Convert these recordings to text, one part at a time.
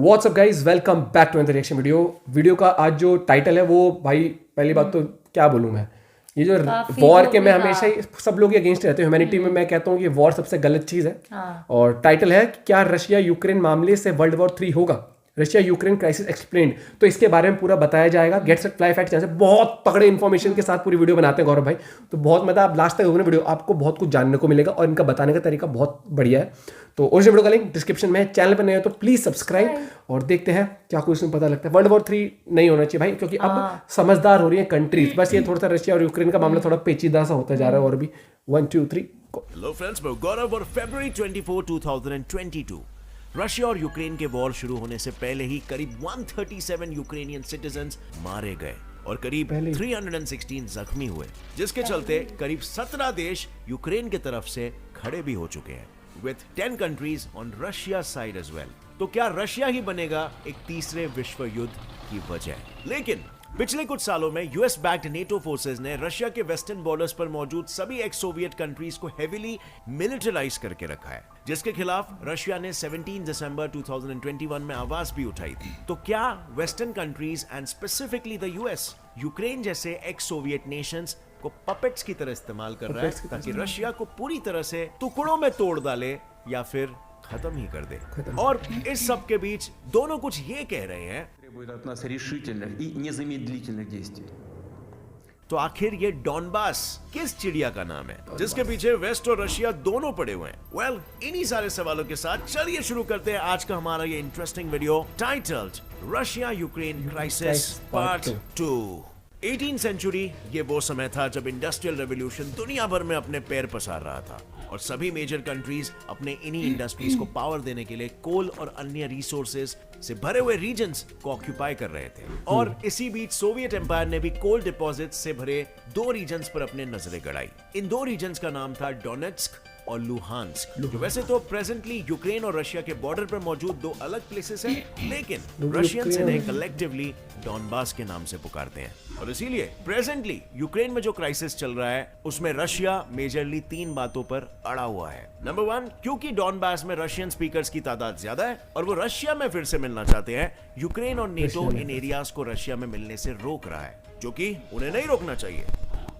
WhatsApp guys, welcome back to another reaction video का आज जो टाइटल है वो भाई पहली बात तो क्या बोलूँ मैं, ये जो वॉर के मैं हमेशा ही सब लोग अगेंस्ट रहते हैं ह्यूमैनिटी में। मैं कहता हूँ कि वॉर सबसे गलत चीज़ है। और टाइटल है क्या रशिया यूक्रेन मामले से वर्ल्ड वॉर 3 होगा, रशिया यूक्रेन क्राइसिस एक्सप्लेन्ड। तो इसके बारे में पूरा बताया जाएगा। Gate set fly fact channel से बहुत तगड़े इन्फॉर्मेशन के साथ पूरी वीडियो बनाते हैं गौरव भाई। तो बहुत मतलब आप लास्ट तक देखोगे वीडियो, आपको बहुत कुछ जानने को मिलेगा और इनका बताने का तरीका बहुत बढ़िया है। तो ओरिजिनल वीडियो का लिंक डिस्क्रिप्शन में है। चैनल पर नए हो तो प्लीज सब्सक्राइब और देखते हैं क्या कुछ इसमें पता लगता है। वर्ल्ड वॉर 3 नहीं होना चाहिए भाई, क्योंकि अब समझदार हो रही है कंट्रीज। बस ये थोड़ा सा रशिया और यूक्रेन का मामला थोड़ा पेचीदा सा होता जा रहा है। और भी 1 2 3 हेलो फ्रेंड्स, मैं गौरव और फरवरी 24, 2022 रशिया और यूक्रेन के वॉर शुरू होने से पहले ही करीब 137 यूक्रेनियन सिटीजन्स मारे गए और करीब 316 जख्मी हुए, जिसके चलते करीब 17 देश यूक्रेन की तरफ से खड़े भी हो चुके हैं, with 10 countries on Russia's side as well। तो क्या रशिया ही बनेगा एक तीसरे विश्व युद्ध की वजह? लेकिन पिछले कुछ सालों में यूएस बैक्ड नेटो फोर्सेस ने रशिया के वेस्टर्न बॉर्डर्स पर मौजूद सभी एक्स सोवियत कंट्रीज को हेवीली मिलिटराइज करके रखा है, जिसके खिलाफ रशिया ने 17 दिसंबर 2021 में आवाज भी उठाई थी। तो क्या western countries and specifically the US Ukraine जैसे एक्स सोवियत नेशंस को पपेट्स की तरह इस्तेमाल कर रहा है ताकि रशिया को पूरी तरह से टुकड़ों में तोड़ डाले या फिर खत्म ही कर दे? और इस सब के बीच दोनों कुछ ये कह रहे हैं, требует от нас решительных и незамедлительных действий। तो आखिर ये डॉनबास किस चिड़िया का नाम है जिसके पीछे वेस्ट और रशिया दोनों पड़े हुए हैं? वेल, इन्हीं सारे सवालों के साथ चलिए शुरू करते हैं आज का हमारा ये interesting video titled Russia Ukraine crisis part 2। 18th century ये वो समय था जब इंडस्ट्रियल रेवोल्यूशन दुनिया भर में अपने पैर पसार रहा था और सभी मेजर कंट्रीज अपने इन्हीं इंडस्ट्रीज को पावर देने के लिए कोल और अन्य रिसोर्सेज से भरे हुए रीजन्स को ऑक्यूपाई कर रहे थे। और इसी बीच सोवियत एम्पायर ने भी कोल डिपॉजिट्स से भरे 2 रीजन्स पर अपने नजरें गड़ाई। इन 2 रीजन्स का नाम था डोनेट्स्क और लुहांस्क, जो वैसे तो प्रेजेंटली यूक्रेन और रशिया के बॉर्डर पर मौजूद 2 अलग प्लेसेस हैं, लेकिन रशियंस इन्हें कलेक्टिवली डॉनबास के नाम से पुकारते हैं। और इसीलिए प्रेजेंटली यूक्रेन में जो क्राइसिस चल रहा है उसमें रशिया मेजरली 3 बातों पर अड़ा हुआ है। नंबर 1, क्योंकि डॉनबास में रशियन स्पीकर्स की तादाद ज्यादा है और वो रशिया में फिर से मिलना चाहते हैं, यूक्रेन और नेटो इन एरियाज को रशिया में मिलने से रोक रहा है, जो कि उन्हें नहीं रोकना चाहिए।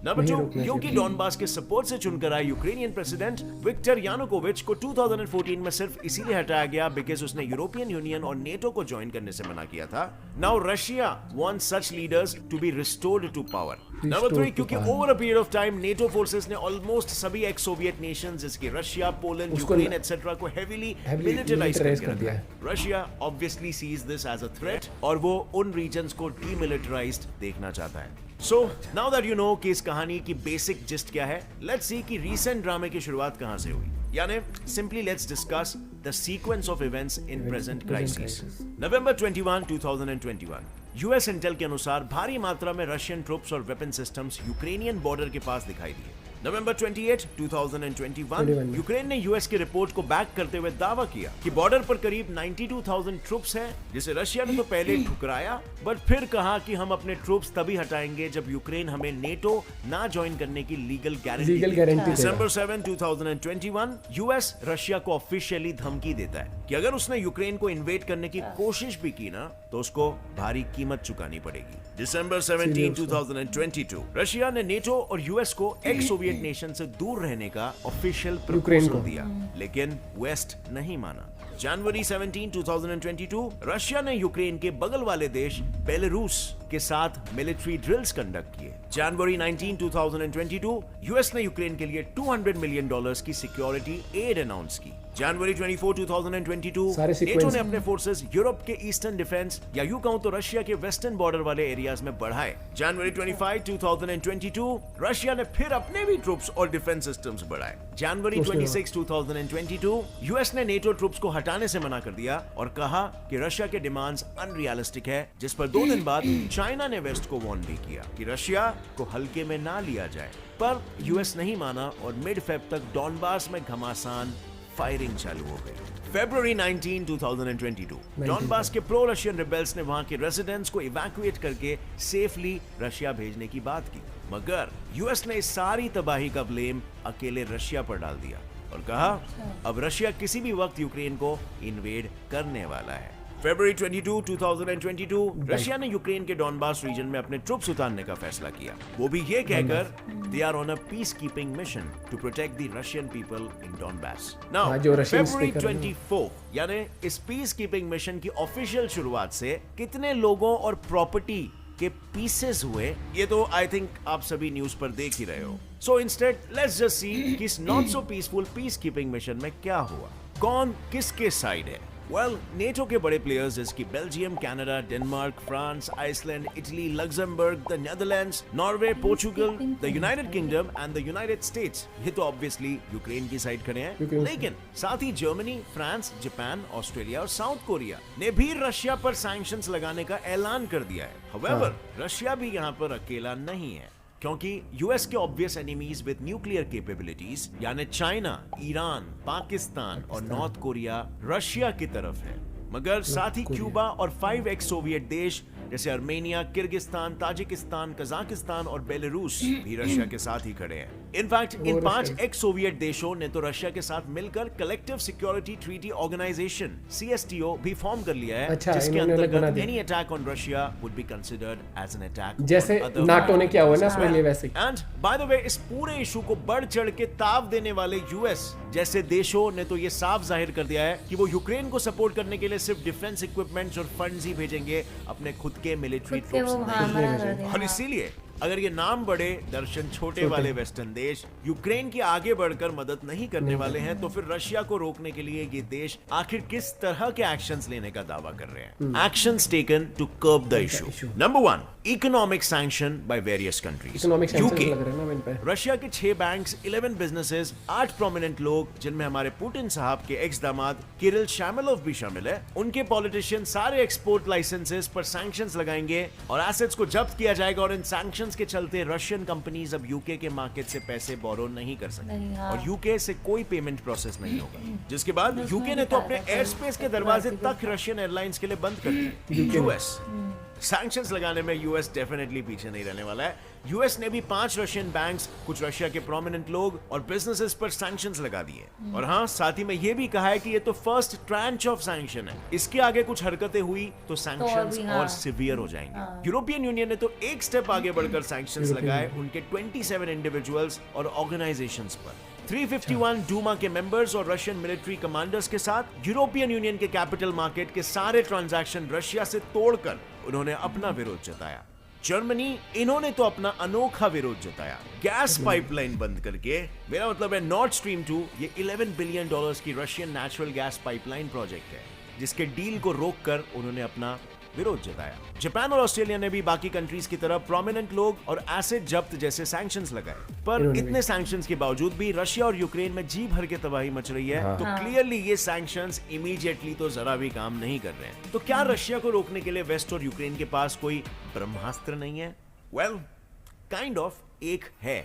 नंबर 2, क्योंकि डॉनबास के सपोर्ट से चुनकर आए यूक्रेनियन प्रेसिडेंट विक्टर यानुकोविच को 2014 में सिर्फ इसीलिए हटाया गया बिकॉज़ उसने यूरोपियन यूनियन और नेटो को ज्वाइन करने से मना किया था। Now Russia wants such leaders to be restored to power. Number 3, क्योंकि over a period of time NATO forces ने ऑलमोस्ट सभी एक्स सोवियत नेशंस जैसे रशिया, पोलैंड, यूक्रेन एटसेट्रा को हेवीली मिलिटराइज कर दिया है। Russia obviously sees this as a threat और वो उन रीजन्स को डीमिलिटराइज्ड देखना चाहता है। So, now that you know कि इस कहानी की बेसिक जिस्ट क्या है, let's see कि recent ड्रामे की शुरुआत कहां से हुई। यानी simply let's discuss the sequence of events in present crisis। November 21, 2021 US Intel के अनुसार भारी मात्रा में रशियन ट्रूप्स और वेपन सिस्टम्स यूक्रेनियन बॉर्डर के पास दिखाई दिए। नवंबर 28, 2021 यूक्रेन ने यूएस की रिपोर्ट को बैक करते हुए दावा किया कि बॉर्डर पर करीब 92,000 ट्रूप्स हैं, जिसे रशिया ने तो पहले ठुकराया बट फिर कहा कि हम अपने ट्रूप्स तभी हटाएंगे जब यूक्रेन हमें नेटो ना ज्वाइन करने की लीगल गारंटी। दिसंबर 7, 2021 यूएस रशिया को ऑफिशियली धमकी देता है कि अगर उसने यूक्रेन को इन्वेड करने की कोशिश भी की ना तो उसको भारी कीमत चुकानी पड़ेगी। दिसंबर 17, 2022 रशिया ने नेटो और यूएस को एक्स सोवियत नेशन से दूर रहने का ऑफिशियल प्रपोजल दिया, लेकिन वेस्ट नहीं माना। जनवरी 17, 2022 रशिया ने यूक्रेन के बगल वाले देश बेलारूस के साथ मिलिट्री ड्रिल्स कंडक्ट किए। जनवरी 19, 2022 यूएस ने यूक्रेन के लिए $200 मिलियन की सिक्योरिटी एड अनाउंस की। जनवरी 24, 2022 नेटो ने अपने फोर्सेस यूरोप के ईस्टर्न डिफेंस या यूं कहूं तो रशिया के वेस्टर्न बॉर्डर वाले एरियाज में बढ़ाए। जनवरी 25, 2022 रशिया ने फिर अपने भी ट्रूप्स और डिफेंस सिस्टम्स बढ़ाए। जनवरी 26, 2022 यूएस ने नेटो ट्रूप्स को हटाने से मना कर दिया और कहा कि रशिया के डिमांड्स अनरियलिस्टिक है, जिस पर 2 दिन बाद चाइना ने वेस्ट को वार्न भी किया कि रशिया को हल्के में ना लिया जाए, पर यूएस नहीं माना और मिड फेब तक डॉनबास में घमासान फायरिंग चालू हो गई। फरवरी 19, 2022 डॉनबास के प्रो रशियन रिबेल्स ने वहां के रेजिडेंट्स को इवैक्यूएट करके सेफली रशिया भेजने की बात की, मगर यूएस ने इस सारी तबाही का ब्लेम अकेले रशिया पर डाल दिया और कहा अब रशिया किसी भी वक्त यूक्रेन को इन्वेड करने वाला है। फरवरी 22, 2022 रशिया ने यूक्रेन के डॉनबास रीजन में अपने ट्रुप्स उतारने का फैसला किया, वो भी ये कहकर they are on a peace keeping mission to protect the Russian people in Donbas. Now जो Russians फरवरी पे कर रहे हैं। 24 यानी इस पीस कीपिंग मिशन की ऑफिशियल शुरुआत से कितने लोगों और प्रॉपर्टी के पीसेस हुए, ये तो आई थिंक आप सभी न्यूज पर देख ही रहे हो। So instead let's just see कि इस not so peaceful piece keeping mission में क्या हुआ, कौन किसके साइड है। वेल, नेटो के बड़े प्लेयर्स जैसे Belgium, Canada, Denmark, France, Iceland, Italy, Luxembourg, the Netherlands, Norway, Portugal, the United Kingdom and the United States, ये तो ऑब्वियसली यूक्रेन की साइड खड़े हैं। लेकिन साथ ही जर्मनी, फ्रांस, जापान, ऑस्ट्रेलिया और साउथ कोरिया ने भी रशिया पर सैंक्शंस लगाने का ऐलान कर दिया है। हाउएवर, रशिया भी यहाँ पर अकेला नहीं है, क्योंकि यूएस के obvious enemies with nuclear capabilities यानी चाइना, ईरान, पाकिस्तान और नॉर्थ कोरिया रशिया की तरफ है, मगर साथ ही क्यूबा और 5 एक्स सोवियत देश जैसे अर्मेनिया, किर्गिस्तान, ताजिकिस्तान, कजाकिस्तान और बेलारूस भी रशिया के साथ ही खड़े हैं। इनफैक्ट इन 5 एक्स सोवियत देशों ने तो रशिया के साथ मिलकर collective security treaty organisation CSTO भी फॉर्म कर लिया है, अच्छा, जिसके इन्होंने अलग बना अंतर्गत दिया। Any attack on Russia would be considered as an attack जैसे नाटो ने किया हुआ है ना उसमें, लिए वैसे ही। एंड बाय द वे, इस पूरे इशू को बढ़ चढ़ के ताव देने वाले यूएस जैसे देशों ने तो ये साफ जाहिर कर दिया है कि वो यूक्रेन को सपोर्ट करने के लिए सिर्फ डिफेंस इक्विपमेंट्स और फंड्स ही भेजेंगे, अपने खुद के मिलिट्री खुद के वो ट्रूप्स हाँ मना कर देना। और इसीलिए अगर ये नाम बड़े दर्शन छोटे वाले वेस्टर्न देश यूक्रेन की आगे बढ़कर मदद नहीं करने वाले हैं, तो फिर रशिया को रोकने के लिए ये देश आखिर किस तरह के एक्शंस लेने का दावा कर रहे हैं। Actions taken to curb the issue. Number 1, economic sanction by various countries. Economic sanctions UK, लग रहे हैं ना इन पे। रशिया के 6 बैंक्स, 11 बिजनेसेस, 8 प्रोमिनेंट लोग जिनमें हमारे पुतिन साहब के एक्स दामाद किरिल शामिलोव भी शामिल है, उनके पॉलिटिशियन सारे एक्सपोर्ट लाइसेंसेस पर सैंक्शंस लगाएंगे और एसेट्स को जब्त किया जाएगा, और इन सैंक्शंस के चलते रशियन कंपनीज अब यूके के मार्केट से पैसे बोरो नहीं कर सकती नहीं, हाँ। और यूके से कोई पेमेंट प्रोसेस नहीं होगा, जिसके बाद यूके ने तो अपने एयर स्पेस के दरवाजे तक रशियन एयरलाइंस के लिए बंद कर दिए। यूएस सैंक्शंस लगाने में यूएस डेफिनेटली पीछे नहीं रहने वाला है। यूएस ने भी 5 रशियन बैंक्स, कुछ रशिया के प्रोमिनेंट लोग और बिजनेसेस पर सैंक्शंस लगा दिए। और हाँ, साथ ही में ये भी कहा है कि ये तो फर्स्ट ट्रांच ऑफ सैंक्शन है, इसके आगे कुछ हरकतें हुई तो सैंक्शंस हाँ। और सिवियर हो जाएंगे। यूरोपियन यूनियन ने तो एक स्टेप आगे बढ़कर सैंक्शंस लगाए उनके 27 इंडिविजुअल्स और ऑर्गेनाइजेशंस पर। 351 डूमा के मेंबर्स और रशियन मिलिट्री कमांडर्स के साथ यूरोपियन यूनियन के कैपिटल मार्केट के सारे ट्रांजैक्शन रशिया से तोड़कर उन्होंने अपना विरोध जताया। जर्मनी, इन्होंने तो अपना अनोखा विरोध जताया, गैस पाइपलाइन बंद करके। मेरा मतलब है नॉर्थ स्ट्रीम 2 ये $11 बिलियन की Russian natural gas pipeline project है, जिसके डील को रोककर उन्होंने अपना विरोध जताया। जापान और ऑस्ट्रेलिया ने भी बाकी कंट्रीज की तरह प्रोमिनेंट लोग और एसेट जब्त जैसे सैंक्शंस लगाए, पर इतने सैंक्शंस के बावजूद भी रशिया और यूक्रेन में जी भर के तबाही मच रही है। तो क्लियरली ये सैंक्शंस इमीडिएटली तो जरा भी काम नहीं कर रहे हैं। तो क्या रशिया को रोकने के लिए वेस्ट और यूक्रेन के पास कोई ब्रह्मास्त्र नहीं है? वेल, काइंड ऑफ एक है,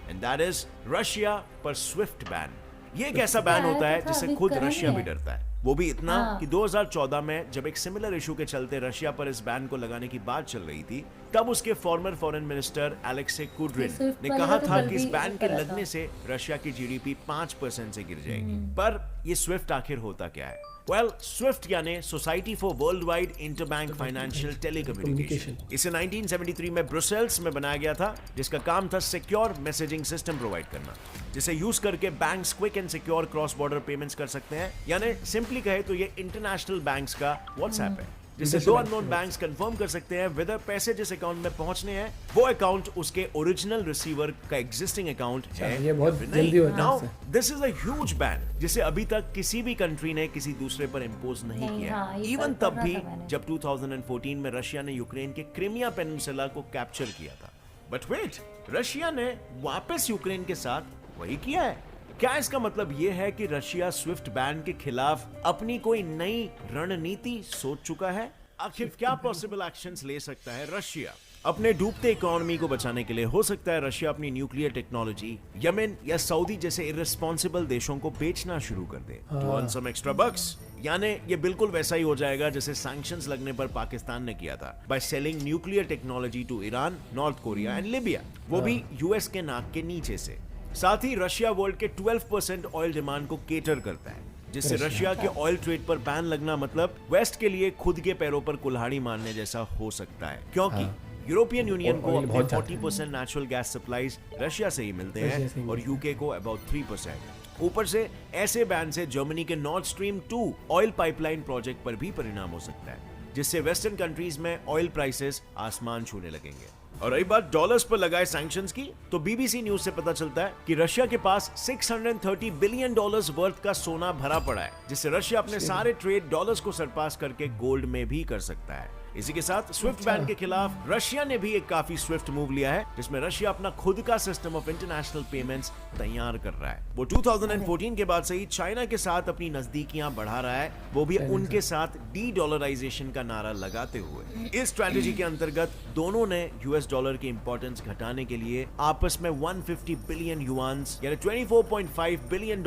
एंड दैट इज रशिया पर स्विफ्ट बैन। ये एक ऐसा बैन होता है जिससे खुद रशिया भी डरता है, वो भी इतना कि 2014 में जब एक सिमिलर इशू के चलते रशिया पर इस बैन को लगाने की बात चल रही थी, तब उसके फॉर्मर फॉरेन मिनिस्टर एलेक्सी कुड्रिन ने कहा था कि इस बैन के लगने से रशिया की जीडीपी 5% से गिर जाएगी। पर ये स्विफ्ट आखिर होता क्या है? वेल, स्विफ्ट यानी society for world wide interbank financial telecommunication. इसे 1973 में ब्रुसेल्स में बनाया गया था, जिसका काम था सिक्योर मैसेजिंग सिस्टम प्रोवाइड करना, जिसे यूज करके banks quick and secure cross border payments कर सकते हैं। यानी सिंपली कहे तो ये इंटरनेशनल बैंक्स का व्हाट्सएप है, जिससे 2 अननोन बैंक्स कंफर्म कर सकते हैं वेदर पैसे जिस अकाउंट में पहुंचने हैं वो अकाउंट उसके ओरिजिनल रिसीवर का एग्जिस्टिंग अकाउंट है। ये बहुत जल्दी होता है नाउ इससे। This is a huge ban जिसे अभी तक किसी भी कंट्री ने किसी दूसरे पर इंपोज नहीं किया। हाँ, ये इवन पता तब भी था मैंने। जब 2014 में रशिया ने यूक्रेन के क्रीमिया पेनिनसुला को कैप्चर किया था। बट वेट, रशिया ने वापस यूक्रेन के साथ वही किया है। क्या इसका मतलब यह है कि रशिया स्विफ्ट बैन के खिलाफ अपनी कोई नई रणनीति सोच चुका है? आखिर क्या पॉसिबल एक्शंस ले सकता है रशिया अपने डूबते इकोनॉमी को बचाने के लिए? हो सकता है रशिया अपनी न्यूक्लियर टेक्नोलॉजी यमन या सऊदी जैसे इररिस्पॉन्सिबल देशों को बेचना शुरू कर दे टू अर्न सम एक्स्ट्रा बक्स। यानी ये बिल्कुल वैसा ही हो जाएगा जैसे सैंक्शंस लगने पर पाकिस्तान ने किया था, by selling nuclear technology to Iran, North Korea and Libya, वो भी यूएस के नाक के नीचे से। साथ ही रशिया वर्ल्ड के 12% ऑयल डिमांड को केटर करता है, जिससे रशिया के ऑयल ट्रेड पर बैन लगना मतलब वेस्ट के लिए खुद के पैरों पर कुल्हाड़ी मारने जैसा हो सकता है, क्योंकि यूरोपियन यूनियन को अपने 40% नेचुरल गैस सप्लाईज रशिया से ही मिलते हैं और यूके को अबाउट 3%। ऊपर से ऐसे बैन से जर्मनी के north stream 2 oil pipeline project पर भी परिणाम हो सकता है, जिससे वेस्टर्न कंट्रीज में ऑयल प्राइसेस आसमान छूने लगेंगे। और रही बात डॉलर्स पर लगाए सैंक्शंस की, तो बीबीसी न्यूज से पता चलता है कि रशिया के पास $630 बिलियन वर्थ का सोना भरा पड़ा है, जिससे रशिया अपने सारे ट्रेड डॉलर्स को सरपास करके गोल्ड में भी कर सकता है। इसी के साथ स्विफ्ट बैन के खिलाफ रशिया ने भी एक काफी स्विफ्ट मूव लिया है, जिसमें रशिया अपना खुद का सिस्टम ऑफ इंटरनेशनल पेमेंट्स तैयार कर रहा है। वो 2014 के बाद से ही चाइना के साथ अपनी नजदीकियां बढ़ा रहा है, वो भी उनके साथ डी-डॉलराइजेशन का नारा लगाते हुए। इस स्ट्रेटेजी के अंतर्गत दोनों ने यूएस डॉलर की इंपॉर्टेंस घटाने के लिए आपस में 150 बिलियन युआन्स यानी $24.5 बिलियन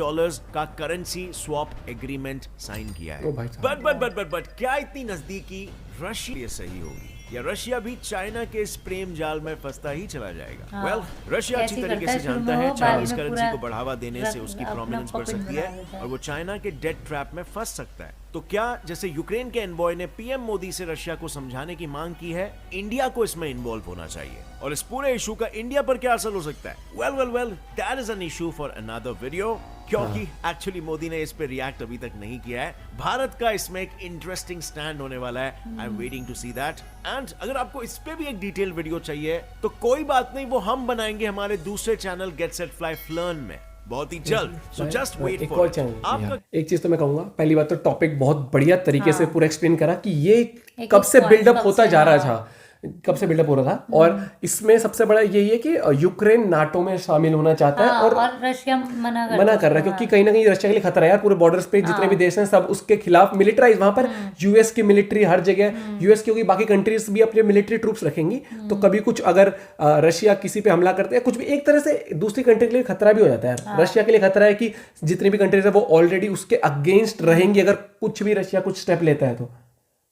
का करेंसी स्वैप एग्रीमेंट साइन किया है। बट क्या इतनी नजदीकी रशिया सही होगी या रशिया भी चाइना के इस प्रेम जाल में फंसता ही चला जाएगा? वेल, रशिया अच्छी तरीके से जानता है चाइनीज करेंसी को बढ़ावा देने से उसकी प्रोमिनेंस बढ़ सकती है और वो चाइना के डेट ट्रैप में फंस सकता है। तो क्या जैसे यूक्रेन के एनबॉय ने पीएम मोदी से रशिया को समझाने की मांग की है, इंडिया को इसमें इन्वॉल्व होना चाहिए और इस पूरे इशू का इंडिया पर क्या असर हो सकता है? Well, that is an issue for another video, क्योंकि एक्चुअली मोदी ने इस पे रिएक्ट अभी तक नहीं किया है। भारत का इसमें एक इंटरेस्टिंग स्टैंड होने वाला है। I am waiting to see that. And अगर आपको इस पे भी एक डिटेल वीडियो चाहिए तो कोई बात नहीं, वो हम बनाएंगे हमारे दूसरे चैनल गेट सेट फ्लाई फ्लर्न में बहुत ही जल्द। So just wait for it. एक चीज तो मैं कहूंगा, पहली बात तो टॉपिक बहुत बढ़िया तरीके से पूरा एक्सप्लेन करा कि ये कब से बिल्डअप होता जा रहा था, कब से बिल्डअप हो रहा था। और इसमें सबसे बड़ा यही है कि यूक्रेन नाटो में शामिल होना चाहता है और रशिया मना कर रहा है, क्योंकि कहीं ना कहीं रशिया के लिए खतरा है यार। पूरे बॉर्डर्स पे जितने भी देश हैं सब उसके खिलाफ मिलिटराइज, वहां पर यूएस की मिलिट्री हर जगह यूएस की होगी, बाकी कंट्रीज भी अपने मिलिट्री ट्रूप्स रखेंगी। तो कभी कुछ अगर रशिया किसी पे हमला करते हैं, कुछ भी एक तरह से दूसरी कंट्री के लिए खतरा भी हो जाता है यार। रशिया के लिए खतरा है कि जितनी भी कंट्रीज है वो ऑलरेडी उसके अगेंस्ट रहेंगी अगर कुछ भी रशिया कुछ स्टेप लेता है तो,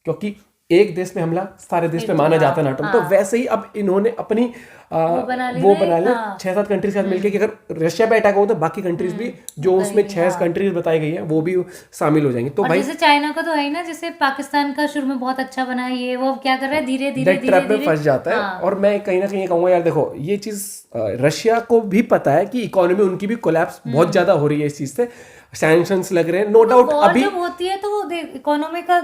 क्योंकि एक देश पे हमला सारे देश पे माना जाता है नाटो में। तो वैसे ही अब इन्होंने अपनी वो बना लिया 6-7 कंट्रीज के साथ मिलकर कि अगर रशिया पे अटैक हो तो बाकी कंट्रीज भी जो उसमें 6 कंट्रीज बताई गई है वो भी शामिल हो जाएंगी। तो भाई जैसे चाइना का तो है ही ना, जैसे पाकिस्तान का शुरू में बहुत अच्छा बना है, ये वो क्या कर रहा है, धीरे धीरे फंस जाता है। और मैं कहीं ना कहीं कहूंगा यार, देखो ये चीज रशिया को भी पता है कि इकोनॉमी उनकी भी कोलैप्स बहुत ज्यादा हो रही है इस चीज से, सैंक्शंस लग रहे हैं, नो डाउट। अभी जब होती है तो वो इकोनॉमी का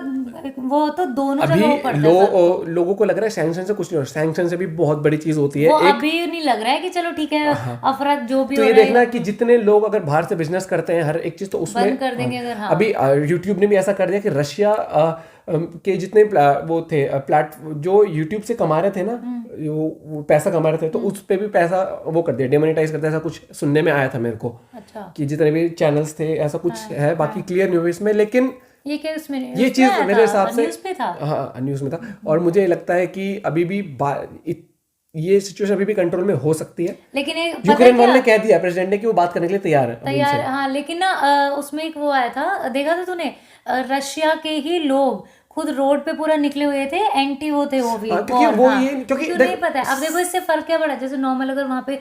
वो तो दोनों अभी जगह पड़ता है। लोगों को लग रहा है सैंक्शन से कुछ नहीं हो रहा, सैंक्शन से भी बहुत बड़ी चीज होती है। अभी नहीं लग रहा है कि चलो ठीक है अफराद जो भी तो ये देखना कि जितने लोग अगर बाहर से बिजनेस करते हैं हर एक चीज तो उसमें बंद कर देंगे अगर। अभी यूट्यूब ने भी ऐसा कर दिया कि रशिया के जितने वो थे जो यूट्यूब से कमा रहे थे ना, वो पैसा कमा रहे थे, तो उस पे भी पैसा वो कर दिया, डिमोनेटाइज कर दिया, ऐसा कुछ सुनने में आया था मेरे को। अच्छा। कि जितने भी चैनल्स थे ऐसा कुछ है, बाकी क्लियर नहीं हुआ इसमें, लेकिन ये चीज मेरे हिसाब से न्यूज में था। और मुझे लगता है कि अभी भी ये सिचुएशन अभी भी कंट्रोल में हो सकती है, लेकिन यूक्रेन वाले ने कह दिया प्रेसिडेंट ने कि वो बात करने के लिए तैयार है। हाँ, लेकिन ना उसमें एक वो आया था, देखा था तूने, रशिया के ही लोग खुद रोड पे पूरा निकले हुए थे, एंटी वो थे वो भी। क्योंकि नहीं पता है। अब देखो इससे फर्क क्या पड़ा, जैसे नॉर्मल अगर वहाँ पे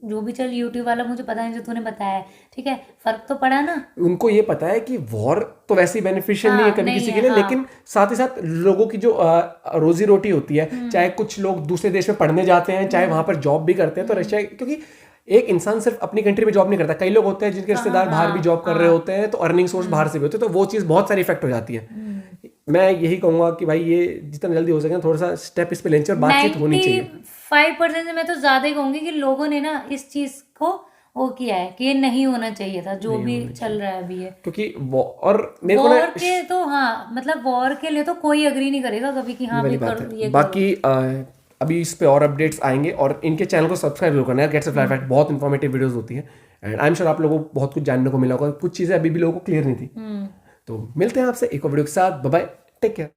जो भी चल यूट्यूब वाला मुझे पता नहीं जो तूने बताया, ठीक है, फर्क तो पड़ा ना। उनको ये पता है कि वॉर तो वैसे ही बेनिफिशियल नहीं है कभी किसी के लिए, लेकिन साथ ही साथ लोगों की जो रोजी रोटी होती है, चाहे कुछ लोग दूसरे देश में पढ़ने जाते हैं, चाहे वहां पर जॉब भी करते हैं, तो रशिया, क्योंकि एक इंसान सिर्फ अपनी कंट्री में जॉब नहीं करता, कई लोग होते हैं जिनके रिश्तेदार बाहर भी जॉब कर रहे होते हैं, तो अर्निंग सोर्स बाहर से भी होते हैं, तो वो चीज़ बहुत सारी इफेक्ट हो जाती है। मैं यही कहूंगा कि भाई ये जितना जल्दी हो सके थोड़ा सा स्टेप इस पे लेंगे और बातचीत होनी चाहिए। 5% से मैं तो ज्यादा ही कहूंगी कि लोगों ने ना इस चीज को वो किया है कि ये नहीं होना चाहिए था, जो भी चल रहा है अभी है, क्योंकि और मेरे को वॉर के तो हाँ, मतलब वॉर के लिए तो कोई अग्री नहीं करेगा कभी कि हाँ भी करो ये। बाकी अभी इस पे और अपडेट्स आएंगे और इनके चैनल को सब्सक्राइब जरूर करना है। गेट्स अ फ्लाई फैक्ट बहुत इन्फॉर्मेटिव वीडियोस होती है एंड आई एम श्योर आप लोगों को बहुत कुछ जानने को मिला होगा, कुछ चीजें अभी भी लोगों को क्लियर नहीं थी। तो मिलते हैं आपसे एक और वीडियो के साथ, बाय बाय, टेक केयर।